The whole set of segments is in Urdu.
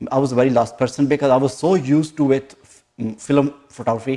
I was very last person because I was so used to with film photography.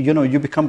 you become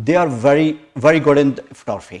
they are very very good in photography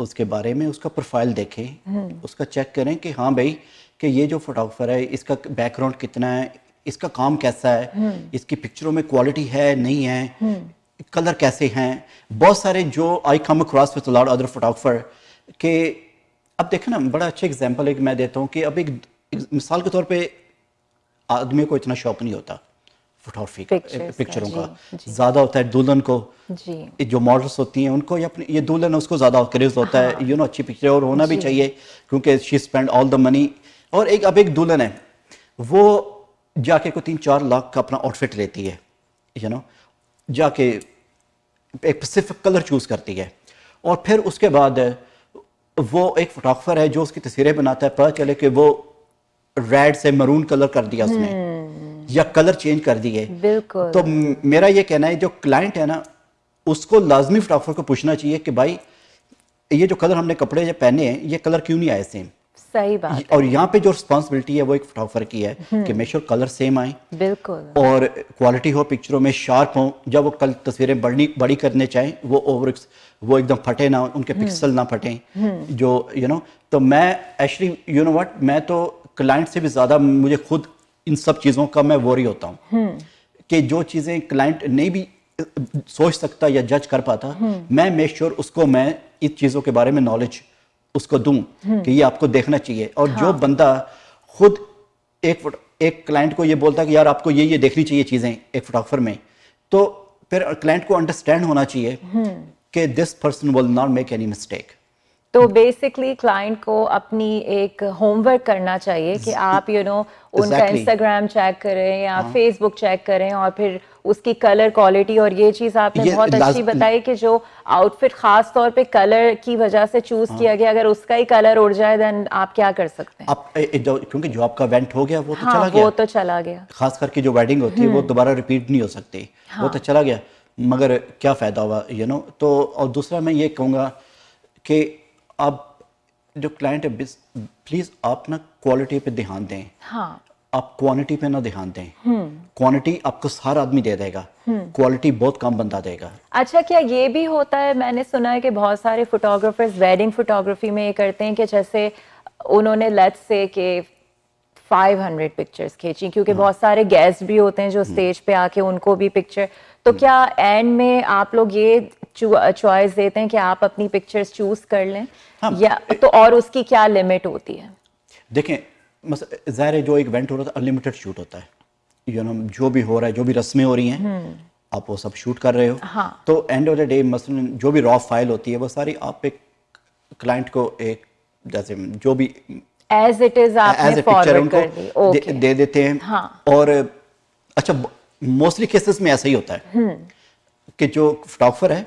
اس کے بارے میں اس کا پروفائل دیکھیں, اس کا چیک کریں کہ ہاں بھائی کہ یہ جو فوٹوگرافر ہے اس کا بیک گراؤنڈ کتنا ہے, اس کا کام کیسا ہے, اس کی پکچروں میں کوالٹی ہے نہیں ہے, کلر کیسے ہیں. بہت سارے جو I come across with lot other photographer کہ اب دیکھیں نا, بڑا اچھا ایگزامپل ایک میں دیتا ہوں کہ اب ایک مثال کے طور پہ آدمی کو اتنا شوق نہیں ہوتا فوٹوگرافی کا, پکچروں کا, زیادہ ہوتا ہے دلہن کو, جو ماڈلس ہوتی ہیں ان کو یہ دلہن ہے اس کو زیادہ کریز ہوتا ہے, یو نو اچھی پکچر اور ہونا بھی چاہیے کیونکہ شی اسپینڈ آل دا منی. اور اب ایک دلہن ہے وہ جا کے کوئی 3-4 لاکھ کا اپنا آؤٹ فٹ لیتی ہے, یو نو جا کے ایک اسپیسیفک کلر چوز کرتی ہے, اور پھر اس کے بعد وہ ایک فوٹوگرافر ہے جو اس کی تصویریں بناتا ہے, پتہ چلے کہ وہ ریڈ سے مرون کلر کر دیا اس نے یا کلر چینج کر دیے. تو میرا یہ کہنا ہے جو کلائنٹ ہے نا اس کو لازمی فوٹوگرافر کو پوچھنا چاہیے کہ بھائی یہ جو کلر ہم نے کپڑے جو پہنے ہیں یہ کلر کیوں نہیں آئے سیم. صحیح بات. اور یہاں پہ جو رسپانسبلٹی ہے وہ ایک فوٹوگرافر کی ہے کہ میک شور کلر سیم آئیں, بالکل, اور کوالٹی ہو پکچروں میں, شارپ ہوں, جب وہ کل تصویریں بڑی کرنے چاہیں وہ ایک دم پھٹے نہ, ان کے پکسل نہ پھٹیں جو یو نو. تو میں ایکچولی یو نو وٹ, میں تو کلائنٹ سے بھی زیادہ مجھے خود ان سب چیزوں کا میں وری ہوتا ہوں کہ جو چیزیں کلائنٹ نہیں بھی سوچ سکتا یا جج کر پاتا, میں میک شور اس کو میں اس چیزوں کے بارے میں نالج اس کو دوں کہ یہ آپ کو دیکھنا چاہیے. اور جو بندہ خود ایک کلائنٹ کو یہ بولتا ہے کہ یار آپ کو یہ دیکھنی چاہیے چیزیں ایک فوٹوگرافر میں, تو پھر کلائنٹ کو انڈرسٹینڈ ہونا چاہیے کہ this person will not make any mistake. تو بیسکلی کلائنٹ کو اپنی ایک ہوم ورک کرنا چاہیے کہ آپ یو نو ان کا انسٹاگرام چیک کریں یا فیس بک چیک کریں, اور پھر اس کی کلر کوالٹی. اور یہ چیز آپ نے بہت اچھی بتائی کہ جو آؤٹ فٹ خاص طور پہ کلر کی وجہ سے چوز کیا گیا, اگر اس کا ہی کلر اڑ جائے دین آپ کیا کر سکتے ہیں, کیونکہ جو آپ کا ایونٹ ہو گیا وہ تو چلا گیا, خاص کر کے جو ویڈنگ ہوتی ہے وہ دوبارہ ریپیٹ نہیں ہو سکتی, وہ تو چلا گیا, مگر کیا فائدہ ہوا یو نو. تو اور دوسرا میں یہ کہوں گا کہ آپ جو کلائنٹ ہے پلیز آپ نا کوالٹی پہ دھیان دیں, آپ کوانٹٹی پہ نہ دھیان دیں. کوانٹٹی آپ کو ہر آدمی دے دے گا, کوالٹی بہت کم بندہ دے گا. اچھا, کیا یہ بھی ہوتا ہے, میں نے سنا ہے کہ بہت سارے فوٹوگرافرز ویڈنگ فوٹوگرافی میں یہ کرتے ہیں کہ جیسے انہوں نے لیٹس سے کہ 500 پکچرز کھینچی, کیونکہ بہت سارے گیسٹ بھی ہوتے ہیں جو اسٹیج پہ آ کے ان کو بھی پکچر, تو کیا اینڈ میں آپ لوگ یہ چوائس دیتے ہیں کہ آپ اپنی پکچرز چوز کر لیں, یا تو اور اس کی کیا لمٹ ہوتی ہے؟ دیکھیں ظاہر ہے جو ایک ایونٹ ہو رہا ہے انلمیٹڈ شوٹ ہوتا ہے, یو نو جو بھی ہو رہا ہے, جو بھی رسمیں ہو رہی ہیں آپ وہ سب شوٹ کر رہے ہو. تو اینڈ آف دا ڈے مثلاً جو بھی را فائل ہوتی ہے وہ ساری آپ ایک کلائنٹ کو ایک جیسے جو بھی ایز اٹ از آپ نے فارورڈ کر دی دے دیتے ہیں. اور اچھا موسٹلی کیسز میں ایسا ہی ہوتا ہے کہ جو فوٹوگرافر ہے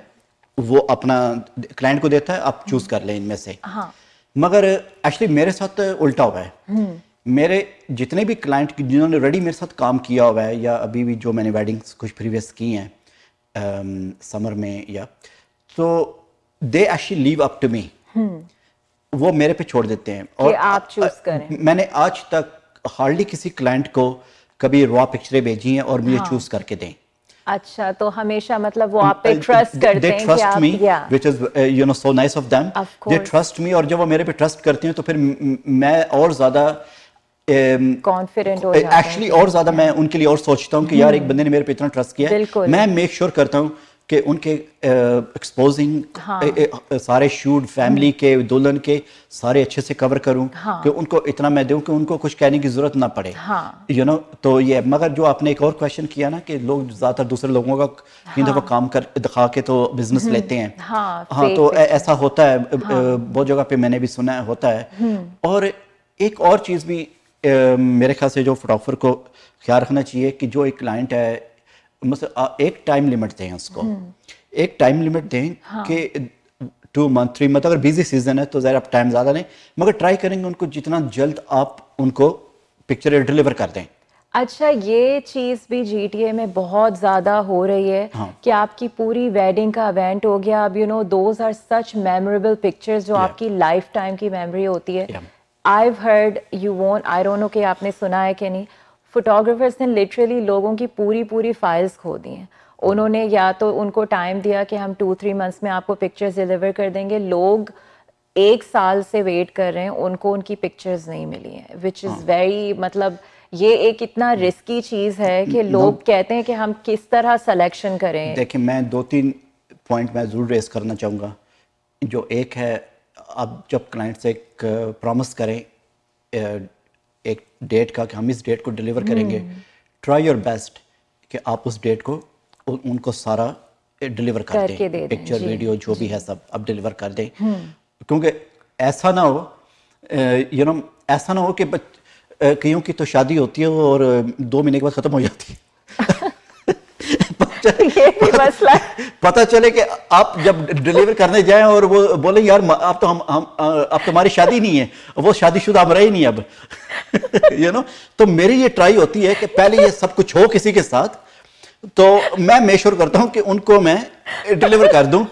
وہ اپنا کلائنٹ کو دیتا ہے, آپ چوز کر لیں ان میں سے. مگر ایکچولی میرے ساتھ الٹا ہوا ہے, میرے جتنے بھی کلائنٹ جنہوں نے ریڈی میرے ساتھ کام کیا ہوا ہے یا ابھی بھی جو میں نے ویڈنگس کچھ پریویس کی ہیں سمر میں, یا تو they actually leave up to me, وہ میرے پہ چھوڑ دیتے ہیں اور آپ چوز کریں. میں نے آج تک ہارڈلی کسی کلائنٹ کو کبھی را پکچریں بھیجی ہیں اور مجھے چوز کر کے دیں. اچھا, تو ہمیشہ مطلب وہ آپ پہ ٹرسٹ کرتے ہیں کہ آپ, which is you know so nice of them, they trust me, اور جب وہ میرے پہ ٹرسٹ کرتے ہیں تو پھر میں اور زیادہ کانفیڈنٹ ہو جاتا ہوں, ایکچولی اور زیادہ میں ان کے لیے اور سوچتا ہوں کہ یار ایک بندے نے میرے پہ اتنا ٹرسٹ کیا ہے, میں میک شور کرتا ہوں کہ ان کے ایکسپوزنگ سارے شوٹ فیملی کے دلہن کے سارے اچھے سے کور کروں کہ ان کو اتنا میں دوں کہ ان کو کچھ کہنے کی ضرورت نہ پڑے, یو نو. تو یہ مگر جو آپ نے ایک اور کویشچن کیا نا کہ لوگ زیادہ تر دوسرے لوگوں کا کئی دفعہ کام کر دکھا کے تو بزنس لیتے ہیں, ہاں تو ایسا ہوتا ہے بہت جگہ پہ میں نے بھی سنا ہوتا ہے. اور ایک اور چیز بھی میرے خیال سے جو فوٹوگرافر کو خیال رکھنا چاہیے کہ جو ایک کلائنٹ ہے مثلا ایک ٹائم لمٹ دیں اس کو, ایک ٹائم لمٹ دیں کہ 2 month 3 month, اگر بیزی سیزن ہے تو ظاہر آپ ٹائم زیادہ لیں, مگر ٹرائی کریں گے ان کو جتنا جلد آپ ان کو پکچر ڈلیور کر دیں. اچھا, یہ چیز بھی جی ٹی اے میں بہت زیادہ ہو رہی ہے کہ آپ کی پوری ویڈنگ کا ایونٹ ہو گیا, اب you know those are such memorable pictures جو آپ کی لائف ٹائم کی میموری ہوتی ہے. I've heard you won't, I don't know کہ آپ نے سنا ہے کہ نہیں, فوٹوگرافرس نے لٹرلی لوگوں کی پوری فائلز کھو دی ہیں. انہوں نے یا تو ان کو ٹائم دیا کہ ہم 2-3 months میں آپ کو پکچرز ڈیلیور کر دیں گے, لوگ 1 سال سے ویٹ کر رہے ہیں, ان کو ان کی پکچرز نہیں ملی ہیں, وچ از ویری, مطلب یہ ایک اتنا رسکی چیز ہے کہ لوگ کہتے ہیں کہ ہم کس طرح سلیکشن کریں. دیکھیں میں 2-3 پوائنٹ میں ضرور ریز کرنا چاہوں گا. جو ایک ہے, آپ جب کلائنٹ سے ایک پرومس کریں ایک ڈیٹ کا کہ ہم اس ڈیٹ کو ڈیلیور کریں گے, ٹرائی یور بیسٹ کہ آپ اس ڈیٹ کو ان کو سارا ڈیلیور کر دیں, پکچر ویڈیو جو بھی ہے سب آپ ڈیلیور کر دیں. کیونکہ ایسا نہ ہو ایسا نہ ہو کہ کئیوں کی تو شادی ہوتی ہے اور 2 مہینے کے بعد ختم ہو جاتی ہے. پتہ چلے کہ آپ جب ڈیلیور کرنے جائیں اور وہ بولیں یار اب تو ہماری شادی نہیں ہے, وہ شادی شدہ ہم رہے نہیں اب. تو میری یہ ٹرائی ہوتی ہے کہ پہلے یہ سب کچھ ہو کسی کے ساتھ, تو میں میک شور کرتا ہوں کہ ان کو میں ڈیلیور کر دوں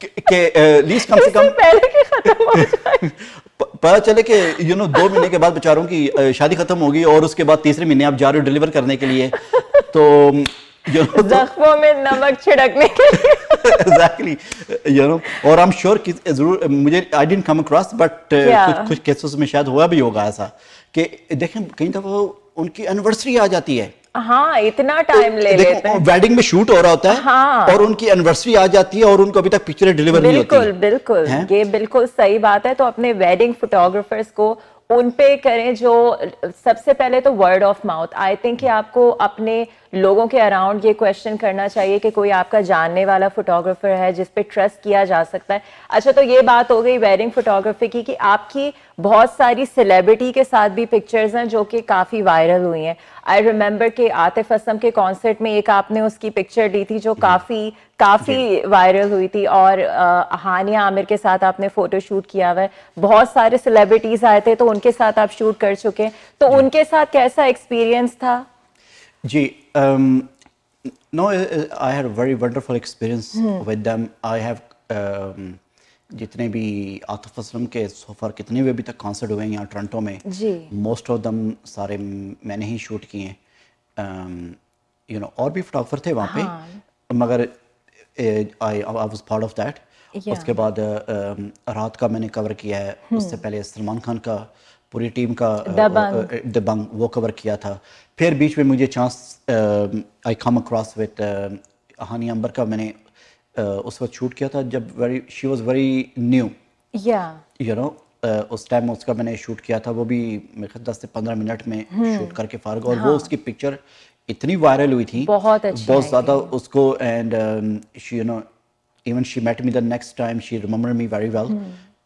کہ لیسٹ کم سے کم پتہ چلے کہ 2 مہینے کے بعد بیچاروں کی شادی ختم ہوگی اور اس کے بعد تیسرے مہینے آپ جا رہے ہو ڈیلیور کرنے کے لیے, تو زخموں میں نمک چھڑکنے کے لیے. ایگزیکٹلی, اور I'm sure ضرور مجھے I didn't come across but کچھ کیسز میں شاید ہوا بھی ہوگا ایسا کہ دیکھیں کئی دفعہ ان کی اینیورسری آ جاتی ہے. ہاں, اتنا ٹائم لے لیتے ہیں, ویڈنگ میں شوٹ ہو رہا ہوتا ہے اور ان کی اینیورسری آ جاتی ہے اور ان کو ابھی تک پکچریں ڈیلیور نہیں ہوتی. بالکل, یہ بالکل صحیح بات ہے. تو اپنے ویڈنگ فوٹوگرافرز کو ان پہ کریں جو سب سے پہلے تو word of mouth. I think کہ آپ کو اپنے لوگوں کے اراؤنڈ یہ کویشچن کرنا چاہیے کہ کوئی آپ کا جاننے والا فوٹوگرافر ہے جس پہ ٹرسٹ کیا جا سکتا ہے. اچھا, تو یہ بات ہو گئی ویڈنگ فوٹوگرافی کی کہ آپ کی بہت ساری سیلیبریٹی کے ساتھ بھی پکچرز ہیں جو کہ کافی وائرل ہوئی ہیں. آئی ریممبر کہ عاطف اسلم کے کانسرٹ میں ایک آپ نے اس کی پکچر لی تھی جو کافی وائرل ہوئی تھی, اور ہانیہ عامر کے ساتھ آپ نے فوٹو شوٹ کیا ہوا ہے. بہت سارے سیلیبریٹیز آئے تھے تو ان کے ساتھ آپ شوٹ کر چکے ہیں, تو ان کے ساتھ کیسا ایکسپیرینس تھا؟ جی, no, I had a very wonderful experience with them. I have جتنے بھی عاطف اسلم کے سو فار کتنے بھی ابھی تک کانسرٹ ہوئے ہیں یہاں ٹورنٹو میں, موسٹ آف دم سارے میں نے ہی شوٹ کیے ہیں. اور بھی فوٹوگرافر تھے وہاں پہ مگر I was part of that. اس کے بعد رات کا میں نے کور کیا ہے, اس سے پہلے سلمان خان کا پوری ٹیم کا دبنگ وہ کور کیا تھا. پھر بیچ میں مجھے chance I come across with Hania Aamir کا, میں نے اس وقت شوٹ کیا تھا جب شی واز ویری نیو, اس ٹائم اس کا میں نے شوٹ کیا تھا, وہ بھی میرے خیال 10 سے 15 منٹ میں شوٹ کر کے فارغ, اور وہ اس کی پکچر اتنی وائرل ہوئی تھی بہت زیادہ اس کو, and even she met me the next time, she remember me very well,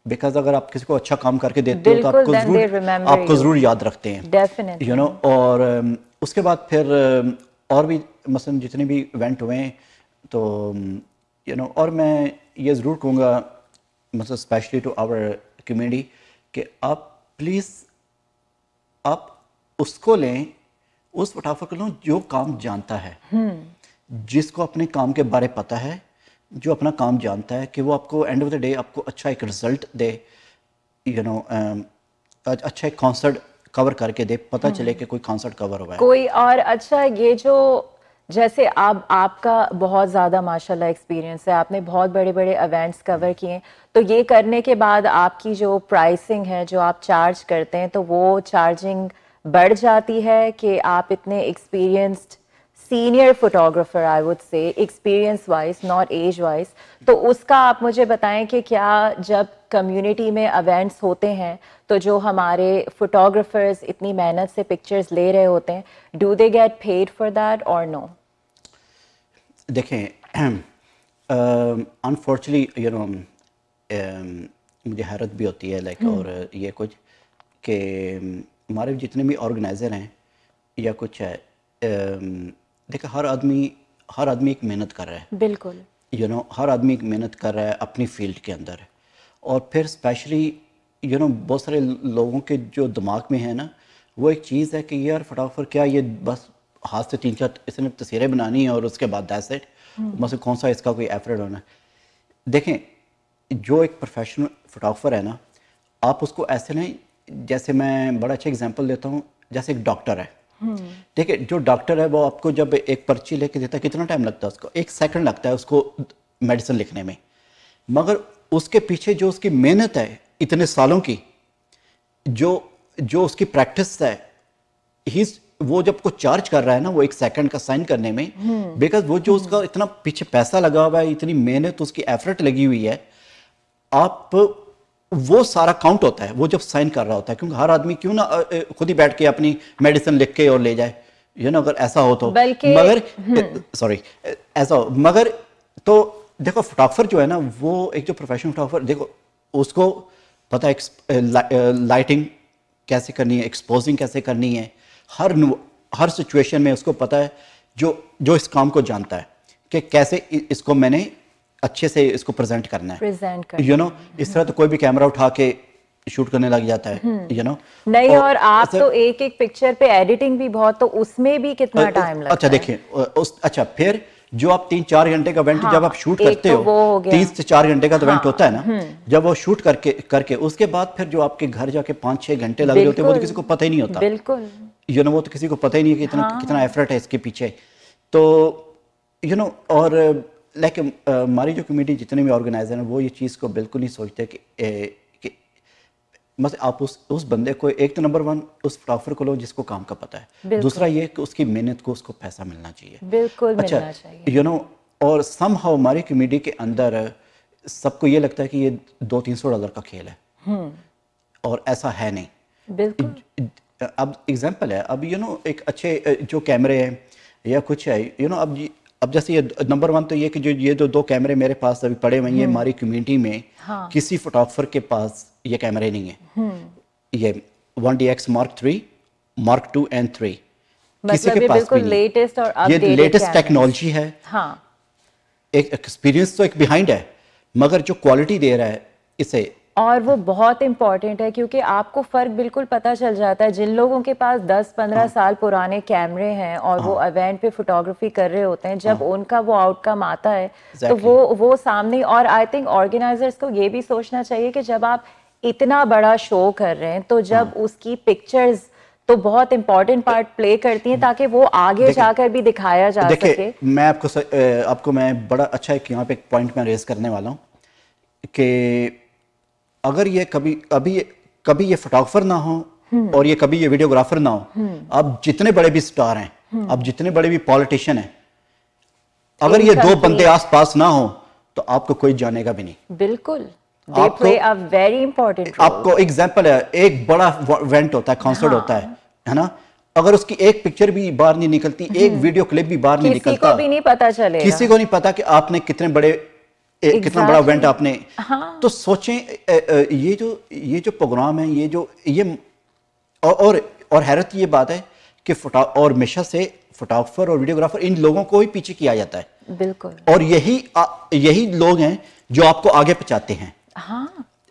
because اگر آپ کسی کو اچھا کام کر کے دیتے ہو تو آپ کو ضرور یاد رکھتے ہیں. اور اس کے بعد پھر اور بھی مثلا جتنے بھی ایونٹ ہوئے ہیں تو اور میں یہ ضرور کہوں گا مثلا اسپیشلی ٹو آور کمیونٹی کہ آپ پلیز آپ اس کو لیں, اس فوٹوگرافر کو لیں جو کام جانتا ہے, جس کو اپنے کام کے بارے پتہ ہے, جو اپنا کام جانتا ہے, کہ وہ آپ کو اینڈ آف دا ڈے آپ کو اچھا ایک رزلٹ دے, اچھا ایک کانسرٹ کور کر کے دے, پتہ چلے کہ کوئی کانسرٹ کور ہوا ہے کوئی. اور اچھا یہ جو جیسے آپ کا بہت زیادہ ماشاءاللہ ایکسپیرینس ہے, آپ نے بہت بڑے بڑے ایونٹس کور کیے ہیں, تو یہ کرنے کے بعد آپ کی جو پرائسنگ ہے جو آپ چارج کرتے ہیں تو وہ چارجنگ بڑھ جاتی ہے کہ آپ اتنے experienced senior photographer I would say experience wise not age wise, تو اس کا آپ مجھے بتائیں کہ کیا جب کمیونٹی میں ایونٹس ہوتے ہیں تو جو ہمارے فوٹوگرافرز اتنی محنت سے پکچرز لے رہے ہوتے ہیں, do they get paid for that اور نو؟ دیکھیں انفارچونیٹلی مجھے حیرت بھی ہوتی ہے لائک اور یہ کچھ کہ ہمارے جتنے بھی آرگنائزر ہیں یا کچھ ہے, دیکھیں ہر آدمی ایک محنت کر رہا ہے, بالکل ہر آدمی ایک محنت کر رہا ہے اپنی فیلڈ کے اندر, اور پھر اسپیشلی بہت سارے لوگوں کے جو دماغ میں ہے نا وہ ایک چیز ہے کہ یار فوٹوگرافر کیا یہ بس ہاتھ سے 3-4 اس نے تصویریں بنانی ہیں اور اس کے بعد دیٹس اٹ, مثلا کون سا اس کا کوئی ایفرٹ ہونا ہے. دیکھیں جو ایک پروفیشنل فوٹوگرافر ہے نا, آپ اس کو ایسے نہیں, جیسے میں بڑا اچھا اگزامپل دیتا ہوں, جیسے ایک ڈاکٹر ہے, ٹھیک ہے, جو ڈاکٹر ہے وہ آپ کو جب ایک پرچی لے کے دیتا ہے کتنا ٹائم لگتا ہے اس کو, 1 سیکنڈ لگتا ہے اس کو میڈیسن لکھنے میں, مگر اس کے پیچھے جو اس کی محنت ہے اتنے سالوں کی جو اس کی پریکٹس ہے, وہ جب کو چارج کر رہا ہے نا وہ 1 سیکنڈ کا سائن کرنے میں, بیکاز وہ جو اس کا اتنا پیچھے پیسہ لگا ہوا ہے, اتنی محنت اس کی ایفرٹ لگی ہوئی ہے, آپ وہ سارا کاؤنٹ ہوتا ہے وہ جب سائن کر رہا ہوتا ہے. کیونکہ ہر آدمی کیوں نہ خود ہی بیٹھ کے اپنی میڈیسن لکھ کے اور لے جائے, اگر ایسا ہو تو, مگر سوری ایسا ہو, مگر تو دیکھو فوٹوگرافر جو ہے نا, وہ ایک جو پروفیشنل فوٹوگرافر, دیکھو اس کو پتہ ہے لائٹنگ کیسے کرنی ہے, ایکسپوزنگ کیسے کرنی ہے, ہر سچویشن میں اس کو پتہ ہے, جو اس کام کو جانتا ہے کہ کیسے اس کو میں نے اچھے سے اس کو پریزنٹ کرنا ہے. اس طرح تو کوئی بھی کیمرہ اٹھا کے شوٹ کرنے لگ جاتا ہے, نہیں. اور آپ تو ایک پکچر پہ ایڈیٹنگ بھی بہت, تو اس میں بھی کتنا ٹائم لگتا ہے. اچھا دیکھیں, اچھا پھر جو آپ 3-4 گھنٹے کا وینٹ جب آپ شوٹ کرتے ہو, 3 سے 4 گھنٹے کا تو وینٹ ہوتا ہے نا, جب وہ شوٹ کر کے اس کے بعد پھر جو آپ کے گھر جا کے 5-6 گھنٹے لگ رہے ہوتے ہیں, وہ تو کسی کو پتہ ہی نہیں ہوتا. بالکل, وہ تو کسی کو پتہ ہی نہیں ہے کہ کتنا ایفرٹ ہے اس کے پیچھے. تو اور لیکن ہماری جو کمیونٹی جتنے بھی آرگنائزر ہیں وہ یہ چیز کو بالکل نہیں سوچتے کہ مثلا آپ اس بندے کو, ایک تو نمبر 1 اس فوٹوگرافر کو لو جس کو کام کا پتہ ہے, دوسرا یہ کہ اس کی محنت کو اس کو پیسہ ملنا چاہیے. بالکل ملنا چاہیے. اور سم ہاؤ ہماری کمیونٹی کے اندر سب کو یہ لگتا ہے کہ یہ $200-300 کا کھیل ہے, اور ایسا ہے نہیں. بالکل. اب ایگزامپل ہے, اب ایک اچھے جو کیمرے ہیں یا کچھ ہے, اب جیسے یہ نمبر 1 تو یہ کہ یہ جو 2 کیمرے میرے پاس ابھی پڑے ہوئے ہیں, ہماری کمیونٹی میں کسی فوٹوگرافر کے پاس یہ کیمرے نہیں ہیں. یہ 1DX Mark 3, Mark 2 and 3 کسی کے پاس بھی نہیں. یہ لیٹسٹ ٹیکنالوجی ہے. ایک ایکسپیرینس تو ایک بیہائنڈ ہے, مگر جو کوالٹی دے رہا ہے اسے, اور وہ بہت امپورٹنٹ ہے, کیونکہ آپ کو فرق بالکل پتہ چل جاتا ہے. جن لوگوں کے پاس 10-15 سال پرانے کیمرے ہیں اور وہ ایونٹ پہ فوٹوگرافی کر رہے ہوتے ہیں, جب ان کا وہ آؤٹ کم آتا ہے تو وہ سامنے. اور آئی تھنک آرگنائزرس کو یہ بھی سوچنا چاہیے کہ جب آپ اتنا بڑا شو کر رہے ہیں تو جب اس کی پکچرز تو بہت امپورٹنٹ پارٹ پلے کرتی ہیں تاکہ وہ آگے جا کر بھی دکھایا جا سکے. میں آپ کو میں بڑا اچھا ایک یہاں پہ ایک پوائنٹ میں ریز کرنے والا ہوں کہ اگر یہ کبھی یہ فوٹوگرافر نہ ہو اور یہ کبھی یہ ویڈیوگرافر نہ ہو, اب جتنے بڑے بھی سٹار ہیں, اب جتنے بڑے بھی پولیٹیشین ہیں, اگر یہ 2 بندے آس پاس نہ ہوں تو آپ کو کوئی جانے گا بھی نہیں. بالکل. They play a very important role. آپ کو ایگزامپل ہے, ایک بڑا ایونٹ ہوتا ہے, کانسرٹ ہوتا ہے نا, اگر اس کی ایک پکچر بھی باہر نہیں نکلتی, ایک ویڈیو کلپ بھی باہر نہیں نکلتا, کسی کو بھی نہیں پتا چلے گا, کسی کو نہیں پتا کہ آپ نے کتنا بڑا ایونٹ آپ نے. تو سوچیں یہ جو پروگرام ہے, یہ اور حیرت یہ بات ہے کہ اور ہمیشہ سے فوٹوگرافر اور ویڈیوگرافر ان لوگوں کو ہی پیچھے کیا جاتا ہے. بالکل. اور یہی لوگ ہیں جو آپ کو آگے پہنچاتے ہیں.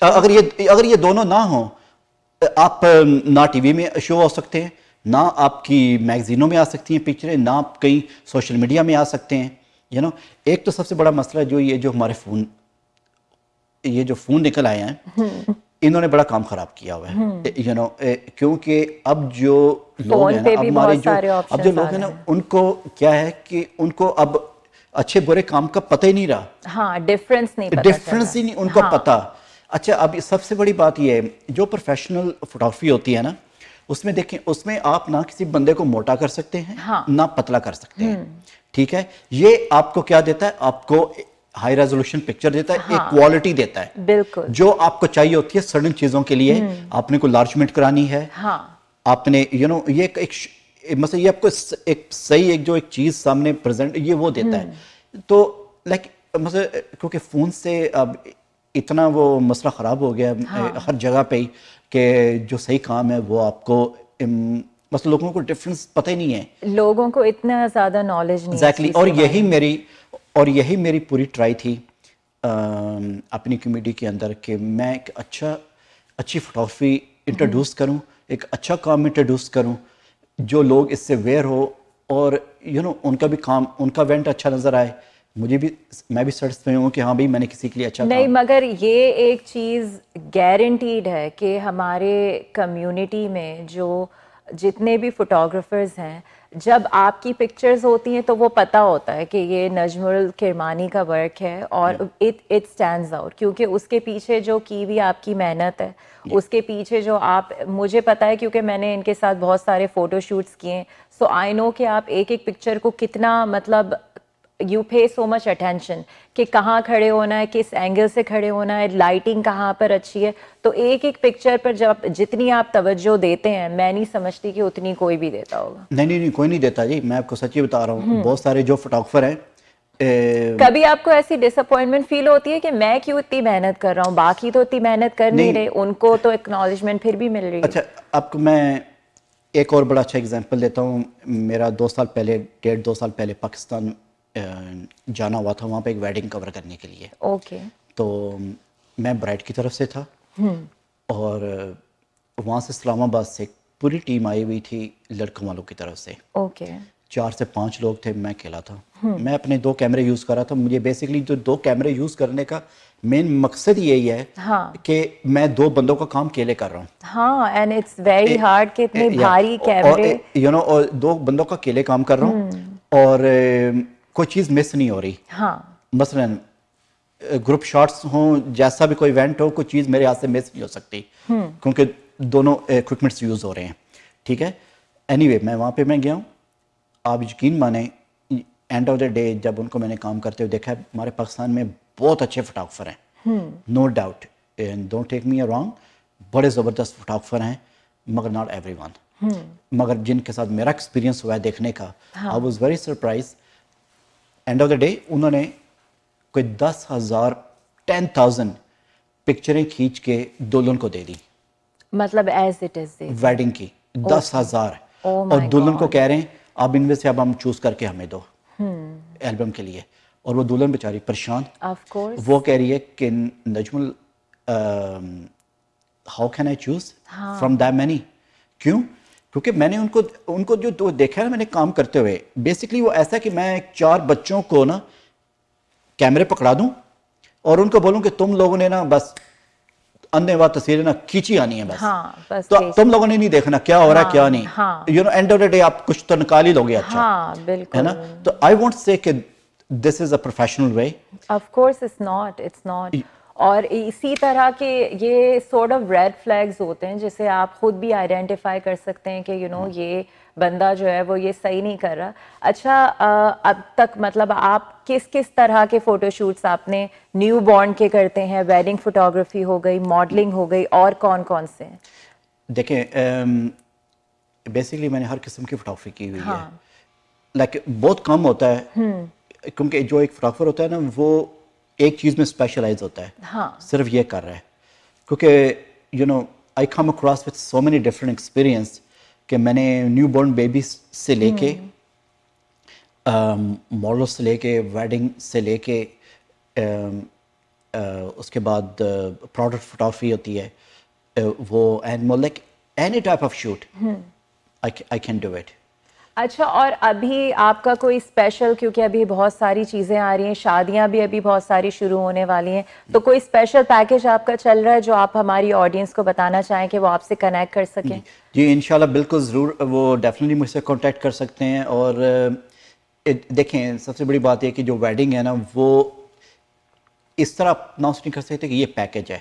اگر یہ دونوں نہ ہوں, آپ نہ ٹی وی میں شو ہو سکتے ہیں, نہ آپ کی میگزینوں میں آ سکتی ہیں پکچریں, نہ آپ کہیں سوشل میڈیا میں آ سکتے ہیں. ایک تو سب سے بڑا مسئلہ جو ہمارے یہ جو فون نکل آئے ہیں, انہوں نے بڑا کام خراب کیا ہوا ہے. کیونکہ اب جو لوگ ہیں اب ہمارے جو لوگ ہیں نا, ان کو کیا ہے کہ ان کو اب اچھے برے کام کا پتہ ہی نہیں رہا. ہاں, ڈیفرنس ہی نہیں ان کو پتہ. اچھا, اب سب سے بڑی بات یہ ہے, جو پروفیشنل فوٹوگرافی ہوتی ہے نا, اس میں دیکھیں, اس میں آپ نہ کسی بندے کو موٹا کر سکتے ہیں, نہ پتلا کر سکتے ہیں. ٹھیک ہے, یہ آپ کو کیا دیتا ہے, آپ کو ہائی ریزولوشن پکچر دیتا ہے, ایک کوالٹی دیتا ہے. بالکل. جو آپ کو چاہیے ہوتی ہے سرٹن چیزوں کے لیے, آپ نے کوئی لارجمنٹ کرانی ہے, آپ نے یہ مثلا یہ آپ کو ایک صحیح ایک چیز سامنے پریزنٹ, یہ وہ دیتا ہے. تو مثلا کیونکہ فون سے اب اتنا وہ مسئلہ خراب ہو گیا ہر جگہ پہ ہی کہ جو صحیح کام ہے وہ آپ کو مثلا لوگوں کو ڈفرنس پتہ ہی نہیں ہے, لوگوں کو اتنا زیادہ نالج نہیں. ایگزیکٹلی. اور یہی میری پوری ٹرائی تھی اپنی کمیونٹی کے اندر کہ میں ایک اچھی فوٹوگرافی انٹروڈیوس کروں, ایک اچھا کام انٹروڈیوس کروں, جو لوگ اس سے ویئر ہو, اور ان کا بھی کام, ان کا ایونٹ اچھا نظر آئے, میں بھی سیٹسفائی ہوں کہ ہاں بھائی میں نے کسی کے لیے اچھا نہیں. مگر یہ ایک چیز گارنٹیڈ ہے کہ ہمارے کمیونٹی میں جو جتنے بھی فوٹوگرافرز ہیں, جب آپ کی پکچرز ہوتی ہیں تو وہ پتہ ہوتا ہے کہ یہ نجم الکرمانی کا ورک ہے اور اٹ اسٹینڈز آؤٹ کیونکہ اس کے پیچھے جو کی ہوئی آپ کی محنت ہے, اس کے پیچھے جو آپ, مجھے پتہ ہے کیونکہ میں نے ان کے ساتھ بہت سارے فوٹو شوٹس کیے ہیں, سو آئی نو کہ آپ ایک ایک پکچر کو کتنا مطلب you pay so much attention کہ کہاں کھڑے ہونا ہے, کس اینگل سے کھڑے ہونا ہے, لائٹنگ کہاں پر اچھی ہے. تو ایک ایک پکچر پر جب جتنی آپ توجہ دیتے ہیں, میں نہیں سمجھتی کہ اتنی کوئی بھی دیتا ہوگا. نہیں کوئی نہیں دیتا جی, میں آپ کو سچی بتا رہا ہوں. بہت سارے جو فوٹوگرافر ہیں, کبھی آپ کو ایسی ڈس اپوائنٹمنٹ فیل ہوتی ہے کہ میں کیوں اتنی محنت کر رہا ہوں, باقی تو اتنی محنت کر نہیں رہے, ان کو تو ایکنالجمنٹ پھر بھی مل رہی ہے. اچھا آپ کو میں ایک اور بڑا اچھا اگزامپل دیتا ہوں. میرا 2 سال پہلے 1.5-2 سال پہلے پاکستان جانا ہوا تھا وہاں پہ ایک ویڈنگ کور کرنے کے لیے. اوکے. تو میں برائڈ کی طرف سے تھا اور وہاں سے اسلام آباد سے پوری ٹیم آئی ہوئی تھی لڑکوں والوں کی طرف سے. اوکے. 4 سے 5 لوگ تھے, میں اکیلا تھا. میں اپنے 2 کیمرے یوز کر رہا تھا. مجھے بیسکلی جو 2 کیمرے یوز کرنے کا مین مقصد یہی ہے کہ میں 2 بندوں کا کام اکیلے کر رہا ہوں. ہاں, اینڈ اٹس ویری ہارڈ کہ اتنے بھاری کیمرے, اور 2 بندوں کا اکیلے کام کر رہا ہوں اور کوئی چیز مس نہیں ہو رہی. ہاں, مثلاً گروپ شاٹس ہوں, جیسا بھی کوئی ایونٹ ہو, کوئی چیز میرے ہاتھ سے مس نہیں ہو سکتی کیونکہ دونوں اکوپمنٹس یوز ہو رہے ہیں. ٹھیک ہے. اینی وے میں وہاں پہ میں گیا ہوں. آپ یقین مانیں اینڈ آف دا ڈے جب ان کو میں نے کام کرتے ہوئے دیکھا, ہمارے پاکستان میں بہت اچھے فوٹوگرافر ہیں, no doubt, don't take me wrong, بڑے زبردست فوٹوگرافر ہیں, مگر ناٹ ایوری ون. مگر جن کے ساتھ میرا ایکسپیرینس ہوا ہے دیکھنے کا, I was very surprise. And of the day انہوں نے کوئی 10,000 پکچریں کھینچ کے دلہن کو دے دی, مطلب ایز اٹ از ویڈنگ کی 10,000. اور دلہن کو کہہ رہے ہیں آپ ان میں سے اب ہم چوز کر کے ہمیں دو البم کے لیے. اور وہ دلہن بیچاری پریشان, وہ کہہ رہی ہے کہ Najam how can I choose from that many. کیوں؟ کیونکہ میں نے ان کو جو دیکھا ہے نا میں نے کام کرتے ہوئے, بیسکلی وہ ایسا کہ میں 4 بچوں کو نا کیمرے پکڑا دوں اور ان کو بولوں کہ تم لوگوں نے نا بس اندھے واد تصویریں نا کھینچی آنی ہے بس, تو تم لوگوں نے نہیں دیکھنا کیا ہو رہا ہے کیا نہیں. You know end of the day آپ کچھ تو نکال ہی لوگے اچھا, ہے نا. تو آئی وانٹ سے کہ this is a professional way. Of course it's not. اور اسی طرح کے یہ سورٹ آف ریڈ فلیگز ہوتے ہیں جسے آپ خود بھی آئیڈینٹیفائی کر سکتے ہیں کہ یو نو یہ بندہ جو ہے وہ یہ صحیح نہیں کر رہا. اچھا, اب تک مطلب آپ کس طرح کے فوٹو شوٹس آپ نے نیو بورن کے کرتے ہیں, ویڈنگ فوٹوگرافی ہو گئی, ماڈلنگ ہو گئی, اور کون سے ہیں؟ دیکھیں بیسکلی میں نے ہر قسم کی فوٹوگرافی کی ہوئی ہے. لائک بہت کم ہوتا ہے کیونکہ جو ایک فوٹوگرافر ہوتا ہے نا وہ ایک چیز میں اسپیشلائز ہوتا ہے, صرف یہ کر رہا ہے. کیونکہ you know I come across with so many different experience کہ میں نے نیو بورن بیبیز سے لے کے ماڈل سے لے کے ویڈنگ سے لے کے اس کے بعد پروڈکٹ فوٹوگرافی ہوتی ہے وہ, and like any type of shoot I can do it. اچھا, اور ابھی آپ کا کوئی اسپیشل, کیونکہ ابھی بہت ساری چیزیں آ رہی ہیں, شادیاں بھی ابھی بہت ساری شروع ہونے والی ہیں, تو کوئی اسپیشل پیکیج آپ کا چل رہا ہے جو آپ ہماری آڈینس کو بتانا چاہیں کہ وہ آپ سے کنیکٹ کر سکیں؟ جی انشاءاللہ بالکل ضرور, وہ ڈیفینیٹلی مجھ سے کانٹیکٹ کر سکتے ہیں. اور دیکھیں سب سے بڑی بات یہ کہ جو ویڈنگ ہے نا وہ اس طرح اناؤنس نہیں کر سکتے کہ یہ پیکیج ہے,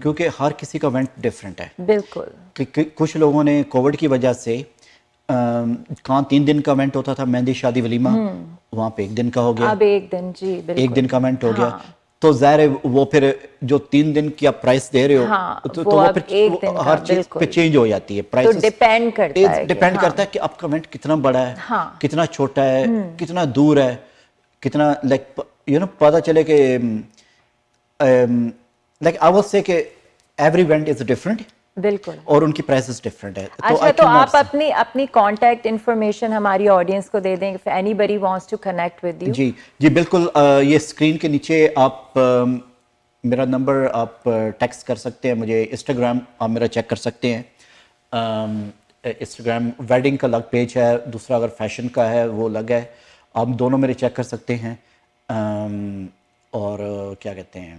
کیونکہ ہر کسی کا ایونٹ ڈفرینٹ ہے. بالکل. کچھ لوگوں نے کووڈ کی وجہ سے کہاں 3 دن کا ایونٹ ہوتا تھا مہندی شادی ولیمہ, وہاں پہ 1 دن کا ہو گیا, اب 1 دن, جی بالکل 1 دن کا ایونٹ ہو گیا. تو ظاہر ہے وہ پھر جو 3 دن کی آپ پرائس دے رہے ہو تو وہ پھر ہر چیز پہ چینج ہو جاتی ہے. پرائس ڈیپینڈ کرتا ہے کہ آپ کا ایونٹ کتنا بڑا ہے, کتنا چھوٹا ہے, کتنا دور ہے, کتنا لائک یو نو پتہ چلے کہ لائک آئی ول سے کہ ایوری ایونٹ از ڈفرنٹ. بالکل. اور ان کی پرائسز ڈفرینٹ ہے. اچھا, تو آپ اپنی کانٹیکٹ انفارمیشن ہماری آڈینس کو دے دیں if anybody wants to connect with you. جی بالکل. یہ اسکرین کے نیچے آپ میرا نمبر آپ ٹیکسٹ کر سکتے ہیں مجھے. انسٹاگرام آپ میرا چیک کر سکتے ہیں. انسٹاگرام ویڈنگ کا الگ پیج ہے, دوسرا اگر فیشن کا ہے وہ الگ ہے. آپ دونوں میرے چیک کر سکتے ہیں. اور کیا کہتے ہیں,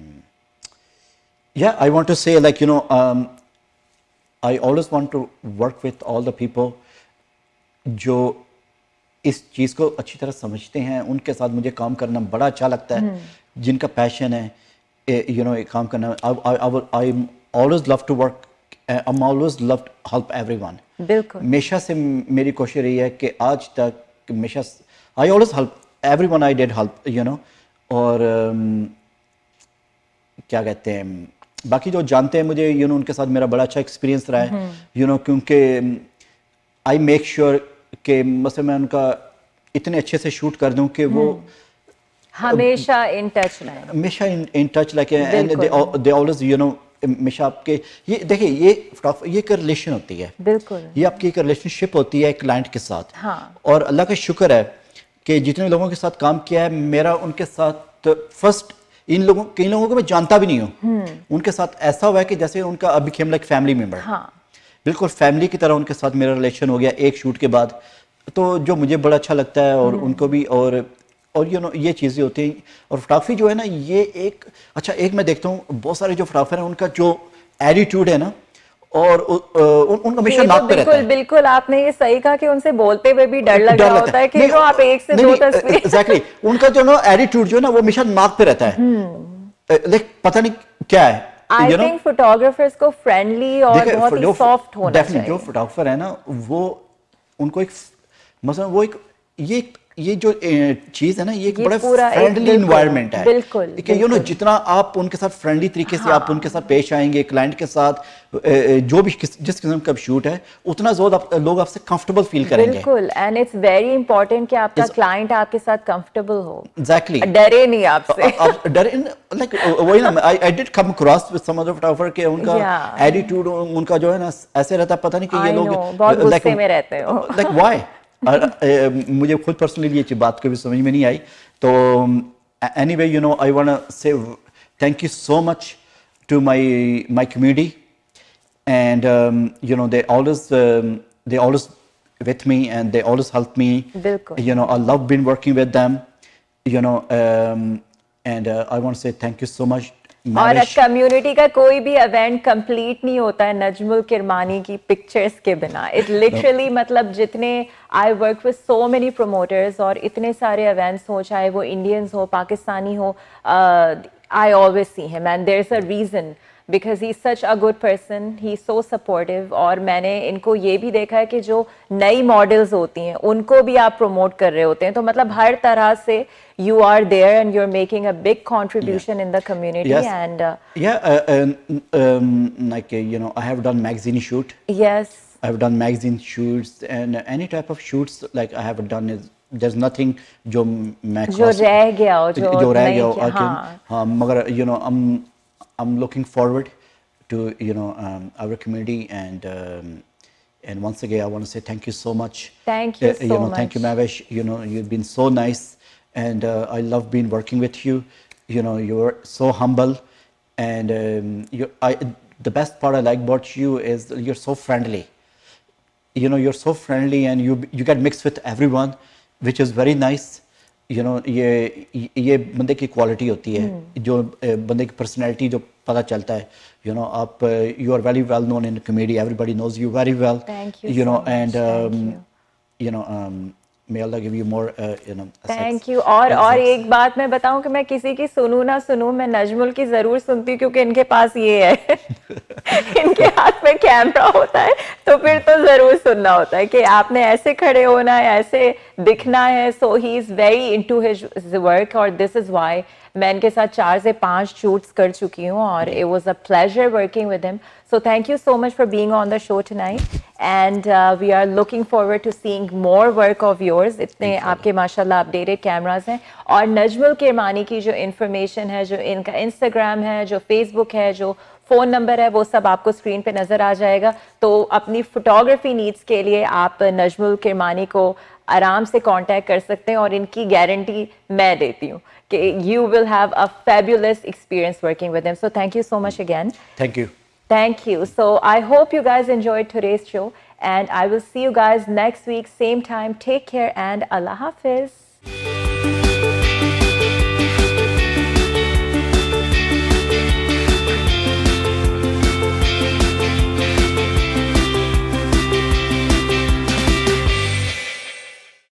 I want to say like you know I always want to work with all the people جو اس چیز کو اچھی طرح سمجھتے ہیں, ان کے ساتھ مجھے کام کرنا بڑا اچھا لگتا ہے, جن کا پیشن ہے you know کام کرنا. I always love to work, I'm always love to help everyone. بالکل ہمیشہ سے میری کوشش رہی ہے کہ آج تک ہمیشہ I always help everyone I did help, you know. اور کیا کہتے ہیں, باقی جو جانتے ہیں مجھے you know ان کے ساتھ میرا بڑا اچھا ایکسپیرینس رہا ہے you know, کیونکہ I make sure کہ مثلا میں ان کا اتنے اچھے سے شوٹ کر دوں کہ وہ ہمیشہ ان ٹچ رہیں, ہمیشہ in touch like and they always you know ہمیشہ آپ کے یہ دیکھیں یہ ایک ریلیشن ہوتی ہے, بالکل یہ آپ کی ایک ریلیشن شپ ہوتی ہے کلائنٹ کے ساتھ. ہاں, اور اللہ کا شکر ہے کہ جتنے لوگوں کے ساتھ کام کیا ہے میرا ان کے ساتھ فرسٹ کئی لوگوں کو میں جانتا بھی نہیں ہوں, ان کے ساتھ ایسا ہوا ہے کہ جیسے ان کا اب بیکیم لائک فیملی ممبر. ہاں بالکل فیملی کی طرح ان کے ساتھ میرا ریلیشن ہو گیا ایک شوٹ کے بعد, تو جو مجھے بڑا اچھا لگتا ہے اور ان کو بھی. اور یو نو یہ چیزیں ہوتی ہیں. اور فوٹوگرافی جو ہے نا یہ ایک اچھا ایک میں دیکھتا ہوں بہت سارے جو فوٹوگرافر ہیں ان کا جو ایٹیٹیوڈ ہے نا اور ان کا ہمیشہ ناک پہ رہتا ہے. بالکل آپ نے یہ صحیح کہا کہ ان سے بولتے ہوئے بھی ڈر لگ رہا ہوتا ہے کہ جو آپ ایک سے دو تصویر ایگزیکٹلی ان کا جو نا ایٹیٹیوڈ جو ہے نا وہ ہمیشہ ناک پہ رہتا ہے, لیکن پتہ نہیں کیا ہے. I think photographers کو friendly اور بہت ہی soft ہونا چاہیے. جو فوٹوگرافر ہے نا وہ ان کو ایک مثلا وہ ایک یہ جو چیز ہے نا یہ ایک بڑا فرینڈلی انوائرمنٹ ہے. بالکل یو نو جتنا آپ ان کے ساتھ فرینڈلی طریقے سے آپ ان کے ساتھ پیش آئیں گے کلائنٹ کے ساتھ جو بھی جس قسم کا شوٹ ہے اتنا زیادہ لوگ آپ سے کمفرٹیبل فیل کریں گے. بالکل, اینڈ اٹس ویری امپورٹنٹ کہ آپ کا کلائنٹ آپ کے ساتھ کمفرٹیبل ہو, ایگزیکٹلی ڈرے نہیں آپ سے. ڈرے لائک وہی نا I did come across with some other photographer کہ ان کا ایٹیٹیوڈ ان کا جو ہے نا ایسے رہتا ہے پتہ نہیں کہ یہ لوگ بہت غصے میں رہتے ہو. لائک وائی مجھے خود پرسنلی یہ بات کبھی سمجھ میں نہیں آئی. تو anyway you know I want say thank you so much to my community and you know they always with me and they always help me. بالکل. You know I love been working with them, you know, and I want to say thank you so much. اور کمیونٹی کا کوئی بھی ایونٹ کمپلیٹ نہیں ہوتا ہے نجم الکرمانی کی پکچرز کے بنا. اٹ لٹرلی مطلب جتنے I work with so many promoters اور اتنے سارے ایونٹس ہوں چاہے وہ انڈینز ہو پاکستانی ہو, I always see him and there is a reason because he's such a good person, he's so supportive. اور میں نے ان کو یہ بھی دیکھا ہے کہ جو نئی ماڈلز ہوتی ہیں ان کو بھی آپ پروموٹ کر رہے ہوتے ہیں, تو مطلب ہر طرح سے you are there and you're making a big contribution in the community. Yes. And like you know I have done magazine shoot. Yes, I have done magazine shoots and any type of shoots like I have done is there's nothing جو میں جو رہ گیا ہو جو رہ گیا ہو. ہاں مگر you know I'm looking forward to you know our community and once again I want to say thank you so much. Thank you so much. Thank you Mavish, you know you've been so nice and I love being working with you. You know you're so humble and the best part I like about you is you're so friendly. You know you're so friendly and you get mixed with everyone which is very nice. You know یہ بندے کی کوالٹی ہوتی ہے جو بندے کی پرسنالٹی جو پتہ چلتا ہے. You know آپ you are very well known in the community, everybody knows you very well. Thank you you know so much. and you know may Allah give you more you know thank you. اور ایک بات میں بتاؤں کہ میں کسی کی سنوں نہ سنوں میں نجمل کی ضرور سنتی ہوں کیونکہ ان کے پاس یہ ہے ان کے ہاتھ میں کیمرہ ہوتا ہے تو پھر تو ضرور سننا ہوتا ہے کہ آپ نے ایسے کھڑے ہونا ہے ایسے دکھنا ہے. So he is very into his work اور دس از وائی میں ان کے ساتھ 4 سے 5 شوٹس کر چکی ہوں اور it was a pleasure working with him. So thank you so much for being on the show tonight and we are looking forward to seeing more work of yours. اتنے آپ کے ماشاءاللہ اپڈیٹڈ کیمراز ہیں اور نجم الکرمانی کی جو انفارمیشن ہے جو ان کا انسٹاگرام ہے جو فیس بک ہے جو فون نمبر ہے وہ سب آپ کو اسکرین پہ نظر آ جائے گا. تو اپنی فوٹوگرافی نیڈس کے لیے آپ نجم الکرمانی کو آرام سے کانٹیکٹ کر سکتے ہیں اور ان کی گارنٹی میں دیتی ہوں کہ you will have a fabulous experience working with them. So thank you so much again. Thank you. Thank you. So I hope you guys enjoyed today's show and I will see you guys next week, same time. Take care and Allah Hafiz.